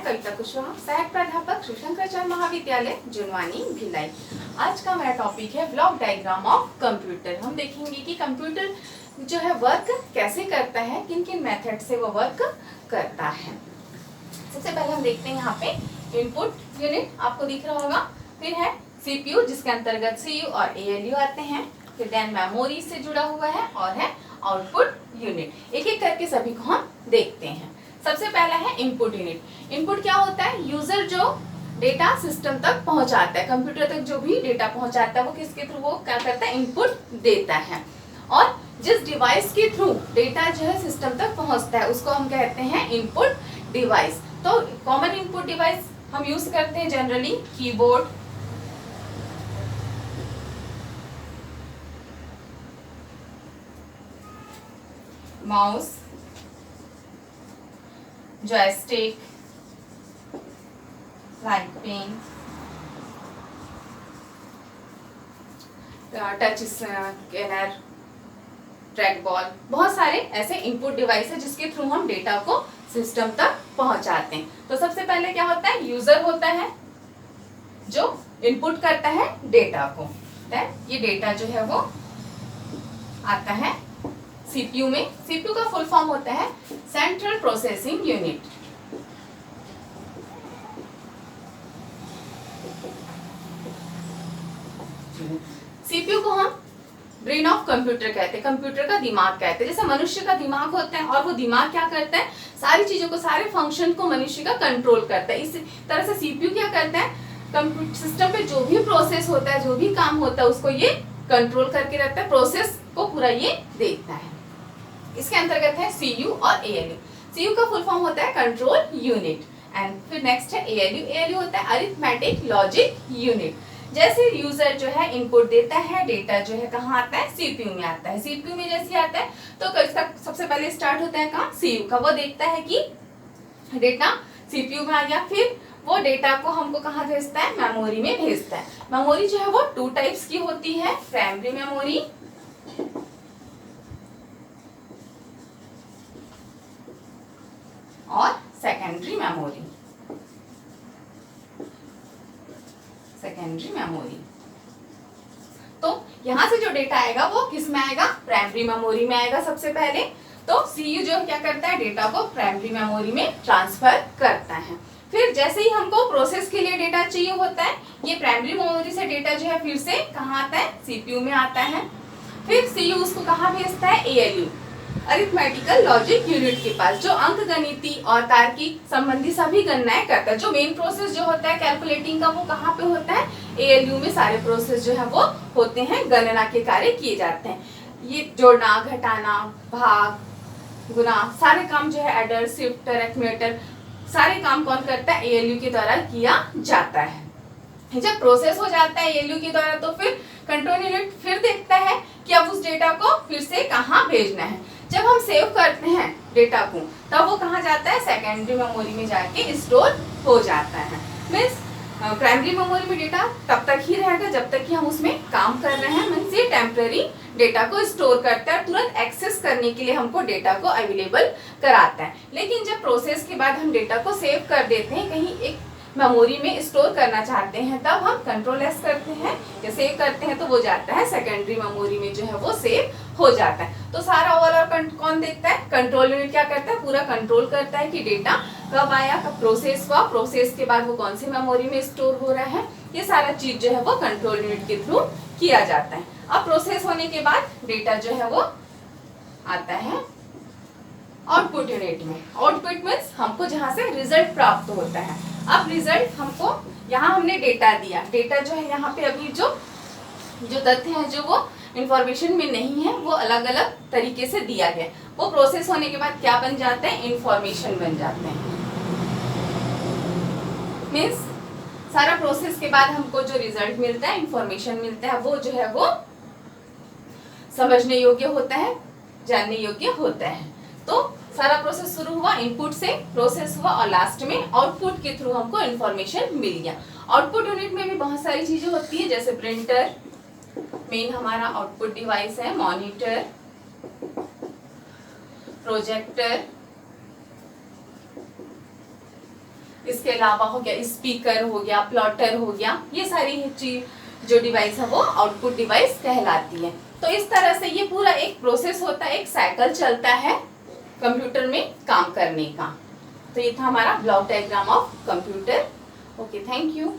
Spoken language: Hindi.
कविता कुशवाहा, सहायक प्राध्यापक श्री शंकराचार्य महाविद्यालय जुनवानी भिलाई। आज का मेरा टॉपिक है ब्लॉक डायग्राम ऑफ कंप्यूटर। हम देखेंगे कि कंप्यूटर जो है वर्क कैसे करता है, किन किन मेथड से वो वर्क करता है। सबसे पहले हम देखते हैं यहाँ पे इनपुट यूनिट आपको दिख रहा होगा, फिर है सीपीयू जिसके अंतर्गत सीयू और एएलयू आते हैं, फिर देन मेमोरी से जुड़ा हुआ है और है आउटपुट यूनिट। एक एक करके सभी को हम देखते हैं। सबसे पहला है इनपुट यूनिट। इनपुट क्या होता है? यूजर जो डेटा सिस्टम तक पहुंचाता है, कंप्यूटर तक जो भी डेटा पहुंचाता है वो किसके थ्रू वो क्या करता है? इनपुट देता है। और जिस डिवाइस के थ्रू डेटा जो है सिस्टम तक पहुंचता है उसको हम कहते हैं इनपुट डिवाइस। तो कॉमन इनपुट डिवाइस हम यूज करते हैं generally keyboard, mouse, joystick, light pen, touch scanner, track ball, बहुत सारे ऐसे इनपुट डिवाइस है जिसके थ्रू हम डेटा को सिस्टम तक पहुंचाते हैं। तो सबसे पहले क्या होता है? यूजर होता है जो इनपुट करता है डेटा को। ये डेटा जो है वो आता है सीपीयू में। सीपीयू का फुल फॉर्म होता है सेंट्रल प्रोसेसिंग यूनिट। सीपीयू को हम ब्रेन ऑफ कंप्यूटर कहते हैं, कंप्यूटर का दिमाग कहते हैं। जैसे मनुष्य का दिमाग होता है और वो दिमाग क्या करता है? सारी चीजों को, सारे फंक्शन को मनुष्य का कंट्रोल करता है। इस तरह से सीपीयू क्या करता है? कंप्यूटर सिस्टम पे जो भी प्रोसेस होता है, जो भी काम होता है उसको ये कंट्रोल करके रहता है, प्रोसेस को पूरा ये देखता है। इसके अंतर्गत है सीयू और एएलयू। सीयू का फुल फॉर्म होता है कंट्रोल यूनिट। एंड फिर नेक्स्ट है एएलयू। एएलयू होता है अरिथमेटिक लॉजिक यूनिट। जैसे यूजर जो है इनपुट देता है, डेटा जो है कहाँ आता है? सीपीयू में आता है। सीपीयू में जैसे आता है तो इसका सबसे पहले स्टार्ट होता है कहाँ? सीयू का। वो देखता है कि डेटा सीपीयू में आ गया, फिर वो डेटा को हमको कहाँ भेजता है? मेमोरी में भेजता है। मेमोरी जो है वो टू टाइप्स की होती है, प्राइमरी मेमोरी और सेकेंडरी मेमोरी। सेकेंडरी मेमोरी तो यहां से जो डेटा आएगा वो किस में आएगा? प्राइमरी मेमोरी में आएगा सबसे पहले। तो सीयू जो क्या करता है? डेटा को प्राइमरी मेमोरी में ट्रांसफर करता है। फिर जैसे ही हमको प्रोसेस के लिए डेटा चाहिए होता है, ये प्राइमरी मेमोरी से डेटा जो है फिर से कहाँ आता है? सीपीयू में आता है। फिर सीयू उसको कहाँ भेजता है? एएलयू अरिथमेटिकल लॉजिक यूनिट के पास, जो अंक गणिती और तार्किक संबंधी सभी गणनाएं करता है। जो मेन प्रोसेस जो होता है कैलकुलेटिंग का वो कहाँ पे होता है? एएलयू में सारे प्रोसेस जो है वो होते हैं, गणना के कार्य किए जाते हैं। ये जोड़ना, घटाना, भाग, गुना, सारे काम जो है एडर, शिफ्टर, एक्यूमुलेटर, सारे काम कौन करता है? एएलयू के द्वारा किया जाता है। जब प्रोसेस हो जाता है एएलयू के द्वारा तो फिर कंट्रोल यूनिट फिर देखता है कि अब उस डेटा को फिर से कहाँ भेजना है। जब हम सेव करते हैं डेटा को तब वो कहाँ जाता है? सेकेंडरी मेमोरी में जाके स्टोर हो जाता है। मीन्स प्राइमरी मेमोरी में डेटा तब तक ही रहेगा जब तक कि हम उसमें काम कर रहे हैं। मीन्स ये टेम्पररी डेटा को स्टोर करता है, तुरंत एक्सेस करने के लिए हमको डेटा को अवेलेबल कराता है। लेकिन जब प्रोसेस के बाद हम डेटा को सेव कर देते हैं, कहीं एक मेमोरी में स्टोर करना चाहते हैं, तब हम कंट्रोल एस करते हैं या सेव करते हैं तो वो जाता है सेकेंडरी मेमोरी में, जो है वो सेव हो जाता है। तो सारा ओवरऑल कौन देखता है? कंट्रोल यूनिट क्या करता है? पूरा कंट्रोल करता है कि डेटा कब आया, कब प्रोसेस हुआ, प्रोसेस के बाद वो कौन सी मेमोरी में स्टोर हो रहा है, ये सारा चीज जो है वो कंट्रोल यूनिट के थ्रू किया जाता है। अब प्रोसेस होने के बाद डेटा जो है वो आता है आउटपुट यूनिट में। आउटपुट मीन्स हमको जहाँ से रिजल्ट प्राप्त होता है। अब रिजल्ट हमको, यहाँ हमने डेटा दिया, डेटा जो है यहाँ पे अभी जो तथ्य है, जो वो इंफॉर्मेशन में नहीं है, वो अलग अलग तरीके से दिया गया। वो प्रोसेस होने के बाद क्या बन जाते हैं? इंफॉर्मेशन बन जाते हैं। मीन्स सारा प्रोसेस के बाद हमको जो रिजल्ट मिलता है, इंफॉर्मेशन मिलता है, वो जो है वो समझने योग्य होता है, जानने योग्य होता है। तो सारा प्रोसेस शुरू हुआ, इनपुट से प्रोसेस हुआ और लास्ट में आउटपुट के थ्रू हमको इंफॉर्मेशन मिल गया। आउटपुट यूनिट में भी बहुत सारी चीजें होती है, जैसे प्रिंटर मेन हमारा आउटपुट डिवाइस है, मॉनिटर, प्रोजेक्टर, इसके अलावा हो गया स्पीकर हो गया, प्लॉटर हो गया, ये सारी चीज जो डिवाइस है वो आउटपुट डिवाइस कहलाती है। तो इस तरह से ये पूरा एक प्रोसेस होता है, एक साइकिल चलता है कंप्यूटर में काम करने का। तो ये था हमारा block diagram of computer. Okay, thank you.